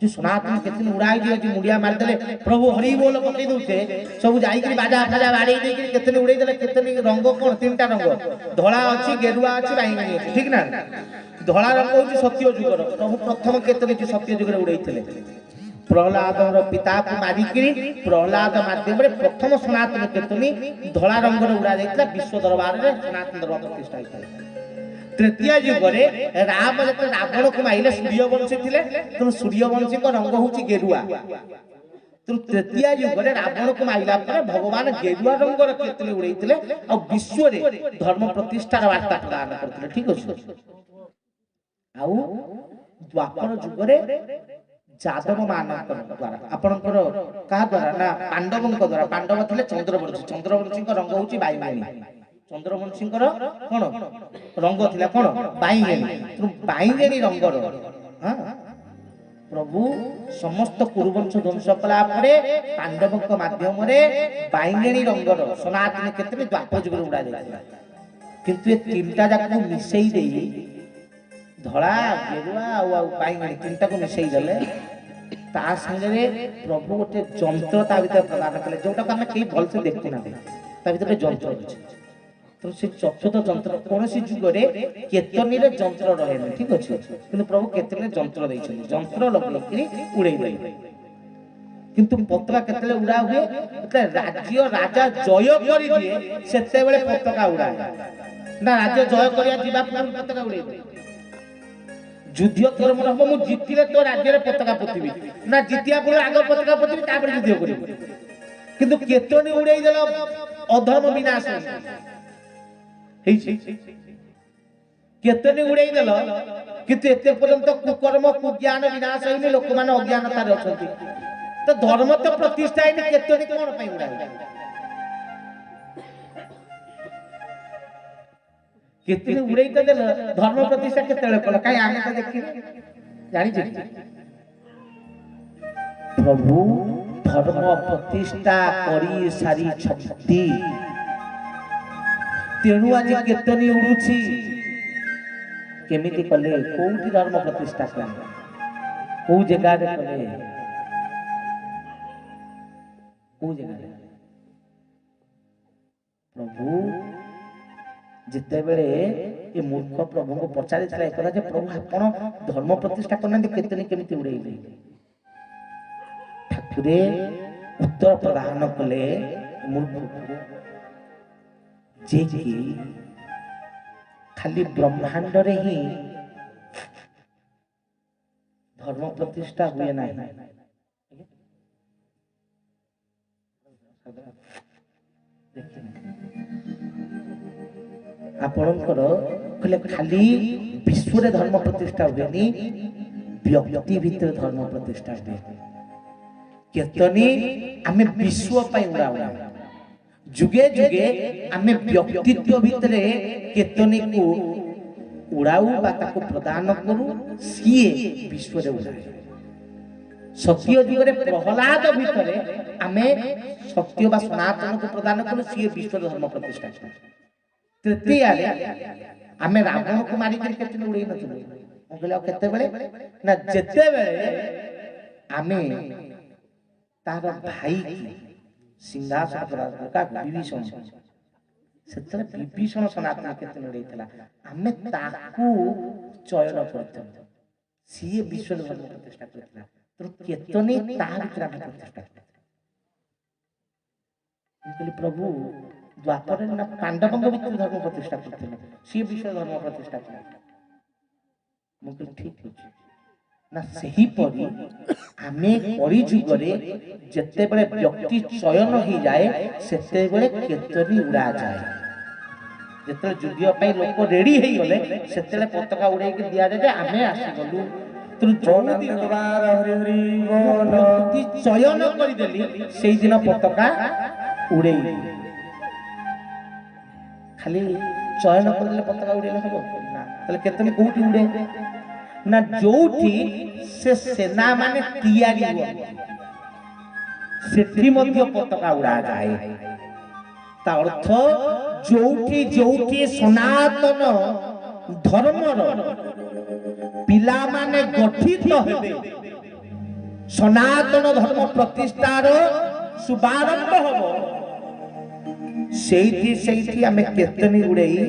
जो सनातन कीर्तनी उड़ाई दियो जे मुड़िया मार देले प्रभु हरि बोल पकई दोते सब जाई कि बाजा फाजा बाड़ी दे कि कीर्तनी उड़ाई देले कीर्तनी रंग कोन तीनटा रंग धोला अछि गेरुआ अछि बाईंगी अछि ठीक ना धोला रंग होछि सत्य जुगर प्रभु प्रथम कीर्तनी जे सत्य जुगर उड़ाईथिले प्रहलाद पिता को मारिकी प्रहलाद माध्यम प्रथम सनातन कीर्तनी धला रंग उड़ा जाता विश्व दरबार में सनातन दरबार प्रतिष्ठा होता तृतीय युग में राम जो रावण को मारे सूर्यवंशी थे तेणु सूर्यवंशी रंग हूँ गेरुआ तेणु तृतीय युग में रावण को मारा भगवान गेरुआ रंग कीर्तनी उड़े और विश्व धर्म प्रतिष्ठार वार्ता प्रदान करते ठीक अच्छे आउ द्वापर जुग जादव मानक द्वारा आपणकर का द्वारा ना पांडवों द्वारा पांडव थे चंद्रवंशी रंग हूँ बाईगणी चंद्रवंशी कौन रंग थिला कौन बाईगणी बाईगणी रंगर हाँ प्रभु समस्त कुरुवंश ध्वंस कला पांडवों माध्यम बाईगणी रंगर सनातन क्षेत्र द्वापर जुग उड़ा जाता किंतु ये तीनटा जाक मिसई दे धड़ा गेरुआ बाईगणी तीनटा को मिसई देले ता संगे प्रभु गोटे जंत्र ता भीतर प्रदान कले जोटा को हम कई भल से देखु ना ता भीतर जंत्र अछि तो से चतुर्थ जंत्र कोनोसी जुगरे कीर्तनी रे जंत्र रहे ठीक अछि किंतु प्रभु कीर्तनी जंत्र दै छथि जंत्र लगेकरी उड़ै दै किंतु पताका केतले उड़ा हुए मतलब राज्य राजा जय करि दिए सेते बेले पताका उड़ा ना राज्य जय करिया दिबा पूर्व पताका उड़ै दै युद्ध तोर मन हम जितिले तो राज्य रे पताका पोतिबी ना जितिया पूर्व आग पताका पोतिबी तापर युद्ध करिबी किंतु कीर्तनी उड़ै देला अधर्म विनाश हेई कीर्तनी उड़ै देला किंतु एते पर्यंत कुकर्म कुज्ञान विनाश होइने लोक माने अज्ञानता रे अछंती तो धर्म तो प्रतिष्ठा इन कीर्तनी कोन पई उड़ा कीर्तनी उड़ै त देला धर्म प्रतिष्ठा केतेले कल काई आमे त देखि जानि छी प्रभु धर्म प्रतिष्ठा करी सारी छक्ति तेणु आज कीर्तनी उड़ुछि केमिति कले कोउठी धर्म प्रतिष्ठा कले को जगह रे कले को जगह रे प्रभु जिते बेले ये मूर्ख प्रभु को पचारि थला एकला जे प्रभु आपण धर्म प्रतिष्ठा करना कीर्तनी केमिति उड़ैले ठाकुरे उत्तर प्रदान कले मूर्ख जे कि खाली ब्रह्मांड रे ही धर्म प्रतिष्ठा हुए ना आपणकर कहले खाली विश्व रे धर्म प्रतिष्ठा हुएनी व्यक्ति भीतर धर्म प्रतिष्ठा हुए कीर्तनी आमे विश्व पई उड़ा उड़ा जुगे जुगे आमे व्यक्तित्व भीतर कीर्तनी को उड़ाऊ बा ताको प्रदान करू सीए विश्व रे उड़ाए सत्य जुग रे प्रहलाद भीतर आमे सत्य बा सनातन को प्रदान करू सीए विश्व धर्म प्रतिष्ठा तृतीय आमे रावण को मारी कर कीर्तनी उड़ै नथिलु कहले केते बेले ना जेते बेले आमे तार भाई सिंहासन का विभीषण सेतरे विभीषण सनातन कीर्तन उड़ैतला आमे ताकू चयन करथि सीए विश्व धर्म प्रतिष्ठा करथि तो कीर्तनी ता भीतर प्रतिष्ठा कहले प्रभु द्वापर ना पांडवंग भीतर धर्म प्रतिष्ठा करथि सीए विश्व धर्म प्रतिष्ठा करथि ମୁଁ କହିଲି ଠିକ ଅଛି ନା ସେହିପରି ଆମେ କଳି ଯୁଗରେ ଯେତେବେଳେ ବ୍ୟକ୍ତି ଚୟନ ହେଇଯାଏ ସେତେବେଳେ କେତନି ଉଡ଼ାଯାଏ। ଯେତେବେଳେ ଯୁଦ୍ଧ ପାଇଁ ଲୋକ ରେଡି ହେଇଗଲେ ସେତେବେଳେ ପତାକା ଉଡେଇକି ଦିଆଯାଏ ଯେ ଆମେ ଆସିଗଲୁ। ଚୟନ କରିଦେଲି ସେଇଦିନ ପତାକା ଉଡେଇଲି। ଖାଲି ଚୟନ କରିଦେଲେ ପତାକା ଉଡେଇଲେ ହବ ନା? ତାହେଲେ କେତନି କୋଉଠି ଉଡେ ନା ଯୋଉଠି ସେ ସେନା ମାନେ ତିଆରି ହୁଅନ୍ତି ସେଠି ମଧ୍ୟ ପତାକା ଉଡାଯାଏ। ତା ଅର୍ଥ ଯୋଉଠି ଯୋଉଠି ସନାତନ ଧର୍ମର ପିଲାମାନେ ଗଠିତ ହେବେ, ସନାତନ ଧର୍ମ ପ୍ରତିଷ୍ଠାର ଶୁଭାରମ୍ଭ ହବ, ସେଇଠି ସେଇଠି ଆମେ କେତନି ଉଡେଇ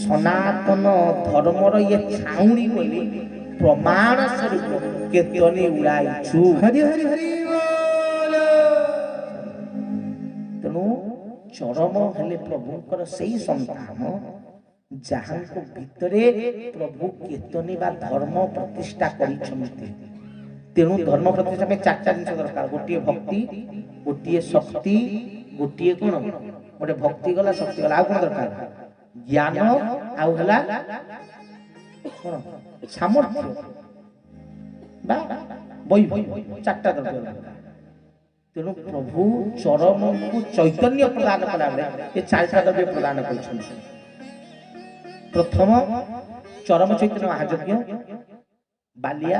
ସନାତନ ଧର୍ମର ଇଏ ଛାଉଣି ବୋଲି ପ୍ରମାଣ ସ୍ୱରୂପ କେତନି ଉଡାଇଛୁ। ହରି ହରି ହରି ବୋଲ। ତେଣୁ ଚରମ ହେଲେ ପ୍ରଭୁଙ୍କର ସେଇ ସନ୍ତାନ ଯାହାଙ୍କ ଭିତରେ ପ୍ରଭୁ କେତନି ବା ଧର୍ମ ପ୍ରତିଷ୍ଠା କରିଛନ୍ତି। ତେଣୁ ଧର୍ମ ପ୍ରତିଷ୍ଠା ପାଇଁ ଚାରିଟା ଜିନିଷ ଦରକାର। ଗୋଟିଏ ଭକ୍ତି, ଗୋଟିଏ ଶକ୍ତି, ଗୋଟିଏ କଣ, ଗୋଟେ ଭକ୍ତି ଗଲା, ଶକ୍ତି ଗଲା, ଆଉ କଣ ଦରକାର? ଜ୍ଞାନ, ଆଉ ହେଲା କଣ? ସାମର୍ଥ୍ୟ ବା ବୈଭବ, ଚାରିଟା ଦରକାର। ତେଣୁ ପ୍ରଭୁ ଚରମକୁ ଚୈତନ୍ୟ ପ୍ରଦାନ କଲାବେଳେ ଏ ଚାରିଟା ଦ୍ରବ୍ୟ ପ୍ରଦାନ କରିଛନ୍ତି। ପ୍ରଥମ ଚରମ ଚୈତନ୍ୟ ମହାଯଜ୍ଞ ବାଲିଆ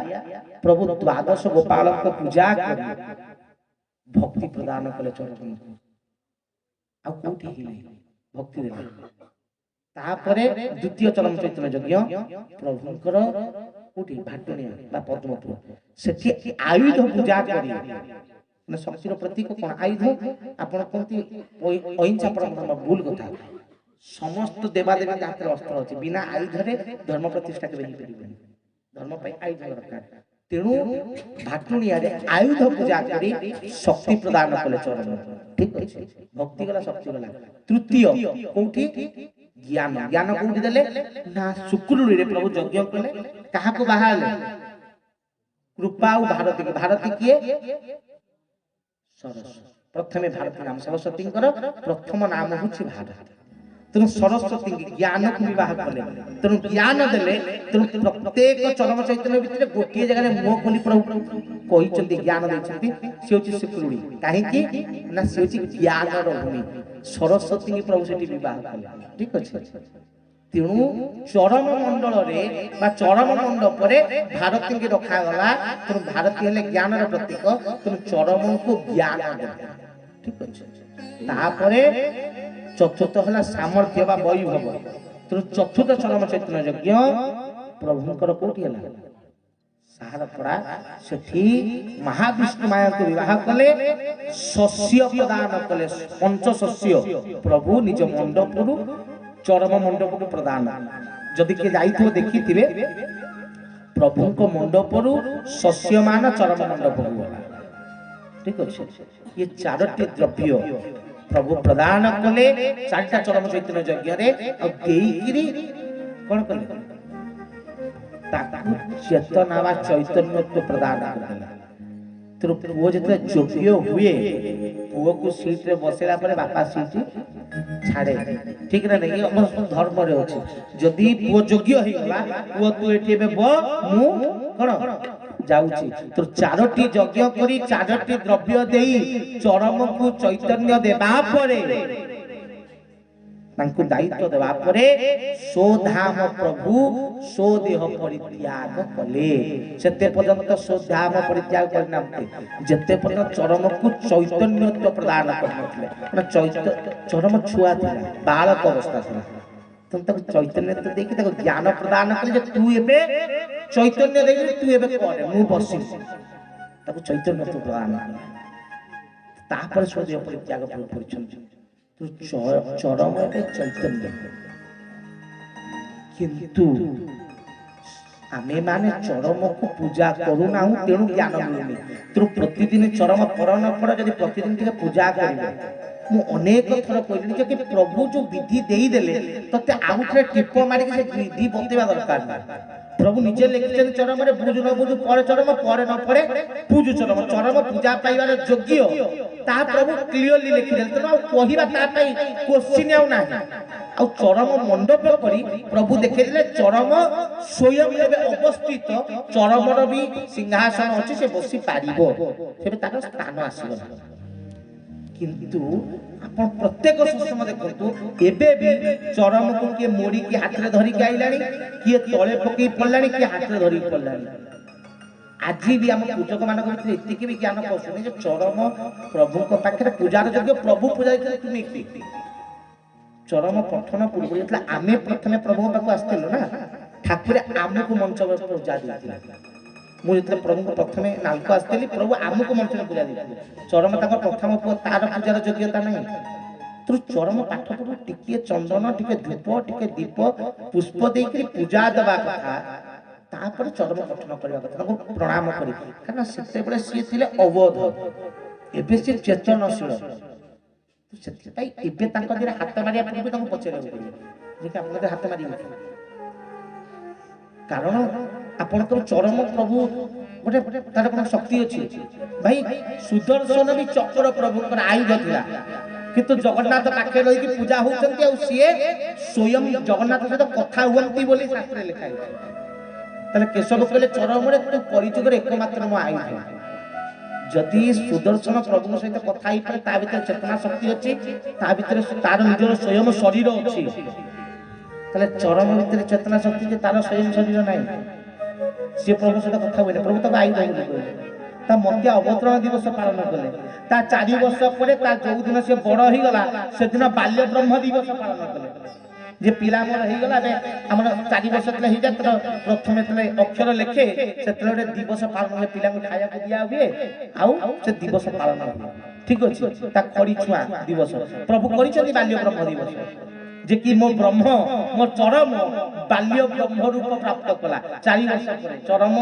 ପ୍ରଭୁ ଦ୍ୱାଦଶ ଗୋପାଳଙ୍କ ପୂଜା କରି ଭକ୍ତି ପ୍ରଦାନ କଲେ ଚରମକୁ। ଆଉ କୋଉଠି ଭକ୍ତି ଦେଲେ? ତାପରେ ଦ୍ୱିତୀୟ ଚରମ ଚୈତନ୍ୟ ଯଜ୍ଞ ପ୍ରଭୁଙ୍କର କୋଉଠି? ଭାଟୁଣିଆ ବା ପଦ୍ମପୁର, ସେଠି ଆୟୁଧ ପୂଜା କରି, ଶକ୍ତିର ପ୍ରତୀକ କଣ? ଆୟୁଧ। ଆପଣ କୁହନ୍ତି ଅହିଂସା ପରମ ଭୁଲ କଥା। ସମସ୍ତ ଦେବାଦେବୀଙ୍କ ହାତରେ ଅସ୍ତ୍ର ଅଛି, ବିନା ଆୟୁଧରେ ଧର୍ମ ପ୍ରତିଷ୍ଠା କେବେ ହେଇପାରିବନି। ଧର୍ମ ପାଇଁ ଆୟୁଧ ଦରକାର। ତେଣୁ ଭାଟୁଣିଆରେ ଆୟୁଧ ପୂଜା କରି ଶକ୍ତି ପ୍ରଦାନ କଲେ ଚରଣ। ଠିକ ଅଛି, ଭକ୍ତି ଗଲା, ଶକ୍ତି ଗଲା। ତୃତୀୟ କୋଉଠି? ଜ୍ଞାନ। ଜ୍ଞାନ କୋଉଠି ଦେଲେ ନା ଶୁକ୍ରୁଡିରେ ପ୍ରଭୁ ଯଜ୍ଞ କଲେ। କାହାକୁ ବାହାହେଲେ? କୃପା ଆଉ ଭାରତୀ। ଭାରତୀ କିଏ? ସରସ୍ୱତୀ। ପ୍ରଥମେ ଭାରତୀ ନାମ, ସରସ୍ୱତୀଙ୍କର ପ୍ରଥମ ନାମ ହଉଛି ଭାରତୀ। ତେଣୁ ସରସ୍ୱତୀ ଜ୍ଞାନକୁ ବିବାହ କଲେ। ତେଣୁ ଜ୍ଞାନ ଦେଲେ। ତେଣୁ ପ୍ରତ୍ୟେକ ଚରମ ଚୈତନ୍ୟ ଭିତରେ ଗୋଟିଏ ଜାଗାରେ ମୁହଁ ଖୋଲି ପ୍ରଭୁ କହିଛନ୍ତି, ଜ୍ଞାନ ଦେଇଛନ୍ତି, ସେ ହଉଛି ଶୁକ୍ରୁଡି। କାହିଁକି ନା ସେ ହଉଛି ଜ୍ଞାନର ଭୂମି। ସରସ୍ୱତୀ ପ୍ରଭୁ ସେଠି ବିବାହ କଲେ। ଠିକ ଅଛି। ତେଣୁ ଚରମ ମଣ୍ଡଳରେ ବା ଚରମ ମଣ୍ଡପରେ ଭାରତୀଙ୍କୁ ରଖାଗଲା। ତେଣୁ ଭାରତୀ ହେଲେ ଜ୍ଞାନର ପ୍ରତୀକ। ତେଣୁ ଚରମଙ୍କୁ ଜ୍ଞାନ ଦେଲେ। ଠିକ ଅଛି। ତାପରେ ଚତୁର୍ଥ ହେଲା ସାମର୍ଥ୍ୟ ବା ବୈଭବ। ତେଣୁ ଚତୁର୍ଥ ଚରମ ଚୈତନ୍ୟ ଯଜ୍ଞ ପ୍ରଭୁଙ୍କର କୋଉଠି ହେଲା? ସାହାରପଡ଼ା। ସେଠି ମହାବିଷ୍ଣୁ ମାୟାଙ୍କୁ ବିବାହ କଲେ, ଶସ୍ୟ ପ୍ରଦାନ କଲେ, ପଞ୍ଚଶସ୍ୟ ପ୍ରଭୁ ନିଜ ମଣ୍ଡପରୁ ଚରମ ମଣ୍ଡପକୁ ପ୍ରଦାନ। ଯଦି କିଏ ଯାଇଥିବ ଦେଖିଥିବେ ପ୍ରଭୁଙ୍କ ମଣ୍ଡପରୁ ଶସ୍ୟମାନ ଚରମ ମଣ୍ଡପକୁ ଗଲା। ଠିକ ଅଛି। ଇଏ ଚାରୋଟି ଦ୍ରବ୍ୟ ପ୍ରଭୁ ପ୍ରଦାନ କଲେ ଚାରିଟା ଚରମ ଚୈତନ୍ୟ ଯଜ୍ଞରେ। ଆଉ ଦେଇକିରି କଣ କଲେ? ତାକୁ ଚେତନା ବା ଚୈତନ୍ୟତ୍ଵ ପ୍ରଦାନ କରିଦେଲା। ତେଣୁ ପୁଅ ଯେତେବେଳେ ଯୋଗ୍ୟ ହୁଏ, ପୁଅକୁ ସିଟରେ ବସେଇଲା ପରେ ବାପା ସିଟ ଛାଡେ। ଠିକ ନା ନାଇଁ? ଧର୍ମରେ ଅଛି। ଯଦି ପୁଅ ଯୋଗ୍ୟ ହେଇଗଲା, ପୁଅ ତୁ ଏଠି ଏବେ ବ, ମୁଁ କଣ ଯାଉଛି। ତ ଚାରୋଟି ଯଜ୍ଞ କରି ଚାରୋଟି ଦ୍ରବ୍ୟ ଦେଇ ଚରମକୁ ଚୈତନ୍ୟ ଦେବା ପରେ, ତାଙ୍କୁ ଦାୟିତ୍ୱ ଦେବା ପରେ ସୋଧାମ ପ୍ରଭୁ ସୋଦେହ ପରିତ୍ୟାଗ କଲେ। ସେତେ ପର୍ଯ୍ୟନ୍ତ ସୋଧାମ ପରିତ୍ୟାଗ କରିନାହାନ୍ତି ଯେତେ ପର୍ଯ୍ୟନ୍ତ ଚରମକୁ ଚୈତନ୍ୟତ୍ୱ ପ୍ରଦାନ କରିନଥିଲେ। ଚରମ ଛୁଆ ଥିଲା, ବାଳକ ଅବସ୍ଥା ଥିଲା। ତେଣୁ ତାକୁ ଚୈତନ୍ୟତ୍ୱ ଦେଇକି ତାକୁ ଜ୍ଞାନ ପ୍ରଦାନ କଲେ ଯେ ତୁ ଏବେ ଚୈତନ୍ୟ ଦେଇକି ତୁ ଏବେ କରେ, ମୁଁ ବସିବି। ତାକୁ ଚୈତନ୍ୟତ୍ୱ ପ୍ରଦାନ କଲେ। ତାପରେ ସୋଦେହ ପରିତ୍ୟାଗ କରିଛନ୍ତି। ଚରମ ଏବେ ଚୈତନ୍ୟ। କିନ୍ତୁ ଆମେ ମାନେ ଚରମକୁ ପୂଜା କରୁନାହୁଁ, ତେଣୁ ଜ୍ଞାନ ମିଳୁନି। ତେଣୁ ପ୍ରତିଦିନ ଚରମ ପର ନ ପଡ, ଯଦି ପ୍ରତିଦିନ ଟିକେ ପୂଜା କରିବେ। ମୁଁ ଅନେକ ଥର କହିଲି ଯେ ପ୍ରଭୁ ଯୋଉ ବିଧି ଦେଇଦେଲେ ତତେ ଆଉ ଥରେ ଟିପ ମାରିକି ସେ ବିଧି ବତେଇବା ଦରକାର ନାହିଁ। प्रभु निजे लिखिछन चरम रे बुझ न बुझ पर चरम पर न पड़े पूज चरम चरम पूजा पाइबार योग्य ता प्रभु क्लियरली लिखि देल त कहिबा ता पई क्वेश्चन आउ ना आ चरम मंडप करी प्रभु देखे दिले चरम स्वयं एबे अवस्थित चरम रो भी सिंहासन अछि से बसी पारिबो सेबे तार स्थान आसीबो किंतु आपण प्रत्येक समय देखंतु एबे भी चरम को के मोड़ी के हाथ रे धरि के आइलानी किए तळे पकई पड़लानी कि हाथ रे धरि पड़लानी आज भी हम पूजक मान भीतर एतिकी भी ज्ञान पसुनी जे चरम प्रभु को पाखरे पूजार योग्य प्रभु पूजा करते तुम की चरम पठन पूर्व जेतला आमे प्रथमे प्रभु पाखु आस्थिलु ना ठाकुर आमको मंच पर पूजा दिथिला मु जेतले प्रभु को प्रथमे नालको आस्थिली प्रभु आमको मंच पर पूजा दिथिले चरम ताका प्रथम तार पूजार योग्यता नहीं तु चरम पाठ पढु टिके चंदन टिके धूप टिके दीप पुष्प देकरी पूजा दबा कथा तापर चरम पठन करबा कथा को प्रणाम करी कारण सेते बेले सी थिले अवध एबे से चेतनशील तो सेते पई एबे तांको दिरे हाथ मारिया पूर्व तांको पचरे जे कि आपन हाथ मारि कारण आपन को चरम प्रभु गोटे तार कोन शक्ति अछि भाई सुदर्शन भी चक्र प्रभु कर आयुध थिला किंतु जगन्नाथ पाखे रही की पूजा होचंती आ सीए स्वयं जगन्नाथ सहित कथा हुअंती बोली शास्त्र लिखा है तले केशव कहले चरम रे तू परिचय रे एकमात्र मो आयुध जदि सुदर्शन प्रभु सहित कथा ही पर ता भीतर चेतना शक्ति अछि ता भीतर तार निजर स्वयं शरीर अछि तले चरम भीतर चेतना शक्ति जे तार स्वयं शरीर नाही से प्रभु सहित कथा होइले प्रभु तक आयुध बोली कहले ता मध्य अवतरण दिवस पालन कले ता 4 वर्ष परे ता जो दिन से बड़ ही गला से दिन बाल्य ब्रह्म दिवस पालन कले जे पिला मोर हे गला बे हमर 4 वर्ष तले हे जात प्रथमे तले अक्षर लिखे से तले दिवस पालन में पिला को खाया को दिया हुए आउ से दिवस पालन हुए ठीक अछि ता खड़ी छुआ दिवस प्रभु करि छथि बाल्य ब्रह्म दिवस जे कि मो ब्रह्म मो चरम बाल्य ब्रह्म रूप प्राप्त कला 4 वर्ष परे चरम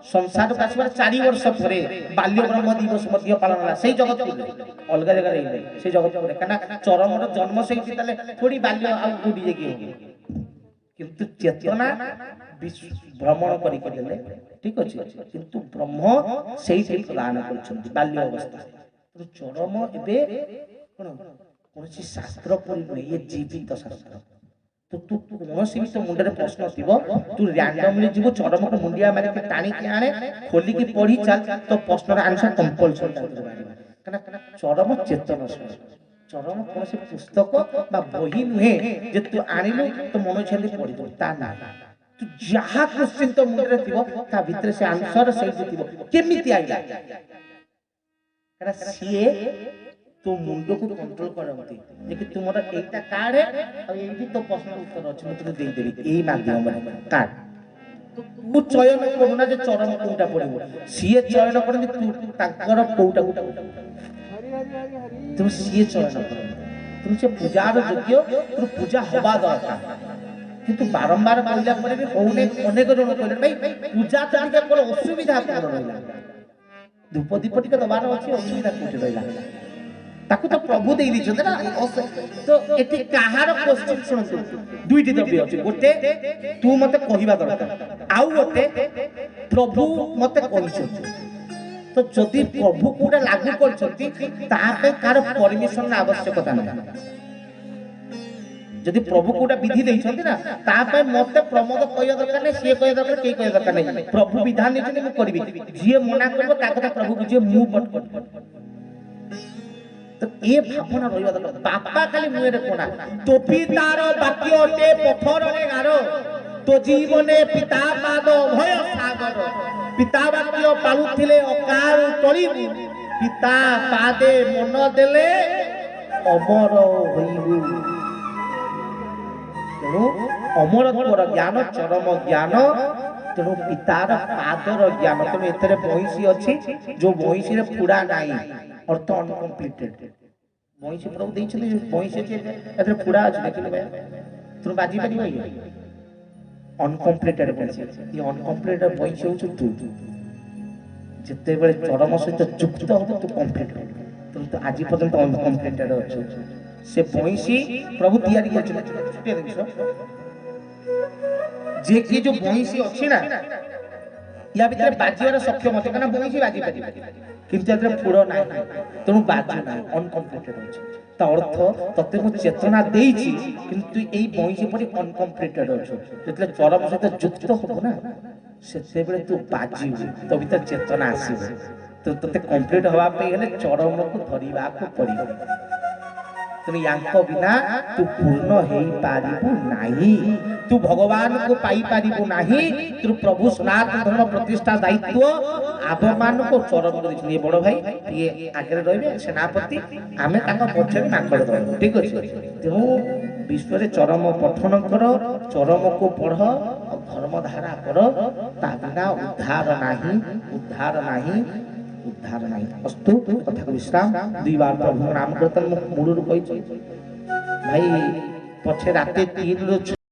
संसार कासबार 4 वर्ष परे बाल्य ब्रह्म दिवस मध्य पालन होला सेही जगत को अलग जगह रे से जगत को कना चरम रो जन्म सेही तले थोड़ी बाल्य आ गुडी जेकी किंतु चेतना भ्रमण करी के देले ठीक अछि किंतु ब्रह्म सेही प्रदान करछन बाल्य अवस्था तो चरम एबे कोन कोनसी शास्त्र परि नै ये जीवित शास्त्र तो तू कौनसी भी तो मुंडे प्रश्न थी तू रैंडमली जीव चरम को मुंडिया मारे के टाणी के आने खोली की पढ़ी चल तो प्रश्न आंसर कंपलसरी चरम चेतनशील चरम कौन से पुस्तक बा बही नुहे जे तू आनिलु तो मन छेली पढ़ी दो ता ना तू जहा क्वेश्चन तो मुंडे थिबो ता भीतर से आंसर सही थिबो केमिति आइला कारण सीए तो मुंडो को कंट्रोल करंती जे कि तुमरा एटा कार्ड है और एठी तो प्रश्न उत्तर अछि मते दे देबी एई माध्यम रे कार्ड तू चयन करबो ना जे चरम कोउटा पड़िबो सीए चयन करंती तू ताकर कोउटा तुम सीए चयन कर तुम से पूजार योग्य तू पूजा हवा दरकार किंतु बारंबार कहला परे भी होने अनेक जन कहले भाई पूजा तनिक कोन असुविधा कोन रहला धूप दीप टिक दबार अछि असुविधा कोठी रहला ताकू तो प्रभु दे दी छते ना तो एठी काहार क्वेश्चन सुनतु दुईटी द्रव्य अछि गोटे तू मते कहिबा दरकार आउ गोटे प्रभु मते कहिछथि तो जदि प्रभु कोडा लागू करछथि तापे कार परमिशन आवश्यकता नै जदि प्रभु कोडा विधि देइ छथि ना तापे मते प्रमोद कहिया दरकार नै से कहिया दरकार के कहिया दरकार नै प्रभु विधान नै मु करबी जे मना करबो ता कथा प्रभु बुझे मु पट तो ए भावना रहिबा दरकार बापा खाली मुहे रे कोना तो पितार बाक्य अटे पथर रे गारो तो जीवने पिता पाद भय सागर पिता बाक्य पालुथिले अकाल तळी पिता पादे मन देले अमर होइबु तेणु अमरत्वर ज्ञान चरम ज्ञान तेणु पितार पादर ज्ञान तुम एतरे महिषी अछि जो महिषी रे पुड़ा नाही अर्थ अनकम्प्लीटेड महिषी प्रभु देइ छथि महिषी जे एतरे पुड़ा अछि देखिले भाई तुम बाजी पारी होई अनकम्प्लीटेड महिषी ये अनकम्प्लीटेड महिषी होछ तू जते बेले चरम सहित युक्त हो तू कंप्लीट हो तुम तो आज पर्यंत अनकम्प्लीटेड अछि से महिषी प्रभु तैयारी करछन छुटिया देखिसो जे कि जो बंशी अच्छी ना या भितर बाजिवार सक्षम अच्छे कारण बंशी बाजी पारि किंतु एतरे फुड़ ना तेणु बाजू ना अनकम्प्लीटेड अछि ता अर्थ तते मु चेतना देइछि किंतु एई बंशी परि अनकम्प्लीटेड अछि जेतले चरम सहित युक्त होबो ना सेते बेले तू बाजी तो भीतर चेतना आसीबो तो तते कंप्लीट हवा पे हेले चरम को धरिबा को पड़िबो तेणु यांक बिना तू पूर्ण हो पारिबु नाही तू भगवान को पाई पारिबु नाही तू प्रभु सनातन धर्म प्रतिष्ठा दायित्व आबमान को चरम कर ये बड़ भाई ये आगे रहिबे सेनापति आमे ताका पछे माकड़ रहबो ठीक अछि तेणु विश्व रे चरम पठन कर चरम को पढ़ धर्म धारा कर ता बिना उद्धार नाही उद्धार नहीं अस्तु कथा को विश्राम दुई बार प्रभु नाम कीर्तन मूल कही भाई पछे रात 3